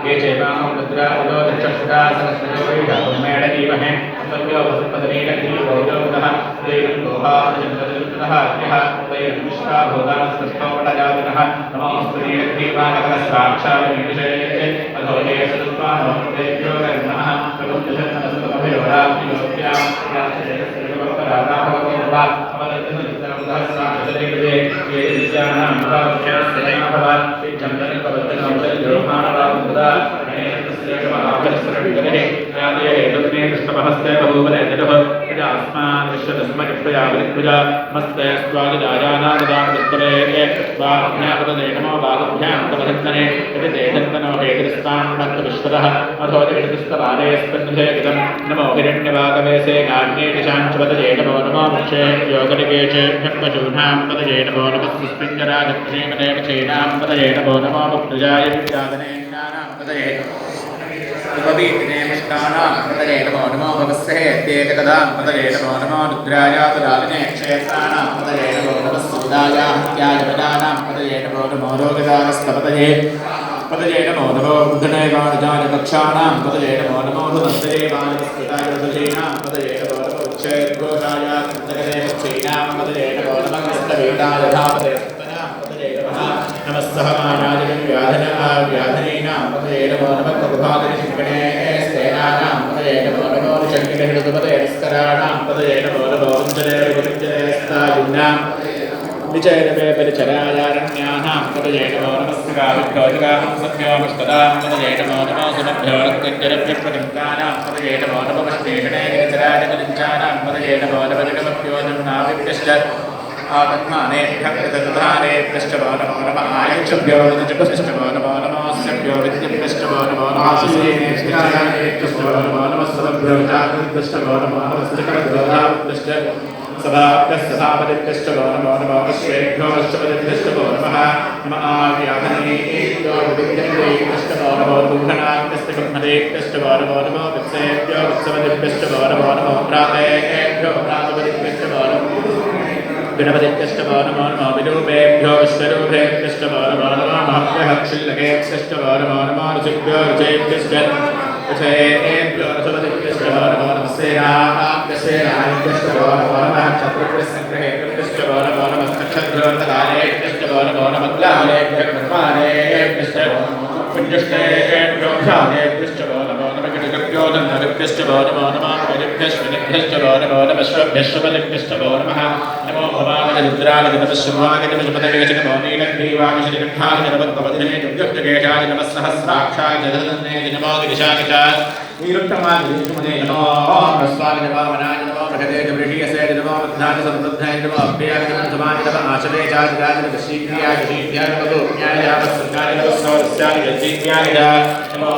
ये चैवाहं रुद्रावतो दक्षुषा सहस्रजोषमेडीमहे सत्यो वसुपदनीलधीवोदः देवं दोहाजन्तः वैरं विश्वाभूतानस्तस्थोपटजातनः नमोऽस्तुनीलधीवानकरस्राक्षायमीशे अधो ये सदुत्वानो देव्यो कर्मणः मस्ते स्वागताजानाददानस्तरे वाभ्यापदेनमो वागभ्यां तमधत्तने यदि देदत्तनो हेतुस्तान्नत्तविश्वतः अथो देदस्तवादे स्पन्दे कृतं नमो हिरण्यवागवेसे गाढ्ये दिशाञ्चपतये नमो नमो मुक्षे योगनिकेशे भक्पशूनां पतये नमो नमः सुस्पिञ्जराजत्रेमदेव चैनां पतये नमो नमो मुक्तजाय विद्यादनेन्नानां पतये उपवीतिनेमिष्टानां पतये नमो नमो भवस्से तेजकदां पतये नमो नमो रुद्रायातदालिने क्षेत्राणां पतये नमो नमः सूदाया हत्यायपदानां पतये नमो नमो रोगदानस्तपतये पतये नमो नमो बुद्धनैवाणजानकक्षाणां पतये नमो नमो धनस्तेवाणस्कृतायुधीनां पतये नमो नमो उच्चैर्घोषाय कृतकदेवक्षीणां पतये नमो नमः कस्तवेदायधापते नमस्तहमानादिव्याधनीनां पतये नमो नमः कपुभागनिशिखणे स्तेनानां पतये नमो नमो निषङ्गिणहृदपतयस्कराणां पतये नमो नमो वञ्जनेर्विजयस्तायुनां विजयनवे परिचरायारण्यानां पतये नमो नमस्काविभ्योजगां सभ्योमष्टदां पतये नमो नमो सुमभ्यो रक्तञ्जरभ्यप्रतिङ्कानां पतये नमो नमः स्नेषणे गिरिचराजगलिञ्चानां पतये नमो नमः निगमभ्योजन्नाभिभ्यश्च आत्मानेभ्यः कृतधानेभ्यश्च नमो नमः आयुक्षभ्यो विद्युपृष्ठभो नमो नमोऽस्यभ्यो विद्युपृष्ठभो नमो नमः सुसेनेभ्यश्च नमो नमः सभभ्यो जागृतभ्यश्चभो नमो नमस्तिकभ्योधाभ्यश्च सभाभ्यः नमो नमः अश्वेभ्योश्चपदिभ्यश्चभो नमः नम आव्याधनेभ्यो विद्युभ्यश्चभो नमो बुद्धनाभ्यस्तिकमदेभ्यश्चभो नमो नमः वित्सेभ्यो वित्सपदिभ्यश्चभो नमो नमः भ्रातेभ्यो भ्रातपदिभ्यश्चभो नमः गणपतिभ्यश्चभो नमो नमः विरूपेभ्यो विश्वरूपेभ्यश्चभो नमो नमः महभ्यः क्षुल्लकेभ्यश्चभो नमो नमः ऋषिभ्यो ऋचेभ्यश्च ऋषेभ्यो रसपतिभ्यश्चभो नमो नमः सेनाभ्यश्चभो नमो नमः क्षत्रिभ्यस्सङ्ग्रहेभ्यश्चभो नमो नमः नक्षत्रोन्तकालेभ्यश्चभो नमो नमः ग्लालेभ्यः कृत्वानेभ्यश्च पुण्यष्टेभ्यो ध्यानेभ्यश्चभो नमो नमः गिरिभ्यो दन्तभ्यश्चभो नमो नमः वैरिभ्यश्विनिभ्यश्चभो नमो नमः श्वभ्यश्वपदिभ्यश्चभो नमः नमो भवागजरुद्राय नमः शिवागजपतये नमो नीलग्रीवागजनिकण्ठाय नमः भवदिने दुर्गकेशाय नमः सहस्राक्षाय जगदन्ने नमो गिरिशाय च वीरुत्तमादिने नमो ह्रस्वाय नमो वनाय नमो बृहदे वृषीयसे नमो बद्धाय समृद्धाय नमो अभ्याय नमः नमः आशवेशाय राज नमः शीघ्रियाय शीघ्राय नमः ज्ञाय यावत्सर्गाय नमः सौरस्याय यज्ञाय नमो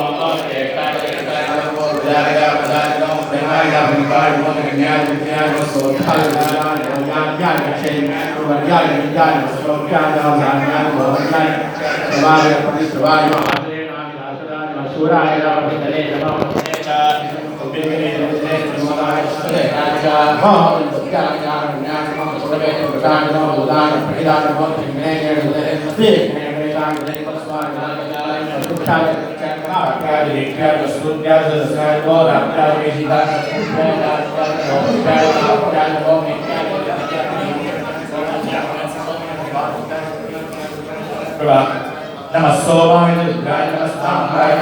एकाय नमो उदाय पदाय नमो देवाय नमः ज्ञाय विद्याय नमः सोधाय ज्ञान क्षेत्राय वर्गाय विद्याय श्लोक्याय ज्ञानाय भवनाय सवाय परिसवाय महादेवाय नाशदाय मशूराय नमः नमः नेचार उपेने नमः नमः सदेहाय हम ज्ञान ज्ञान नमः सुरवे प्रदान नमः उदान प्रदान नमः ज्ञान नमः ज्ञान पस्वाय ज्ञानाय दुःखाय चक्राय लेख्याय स्तुत्याय सस्याय गोराय विशिदाय नमः सोमाय रुद्राय नमः स्थाम्राय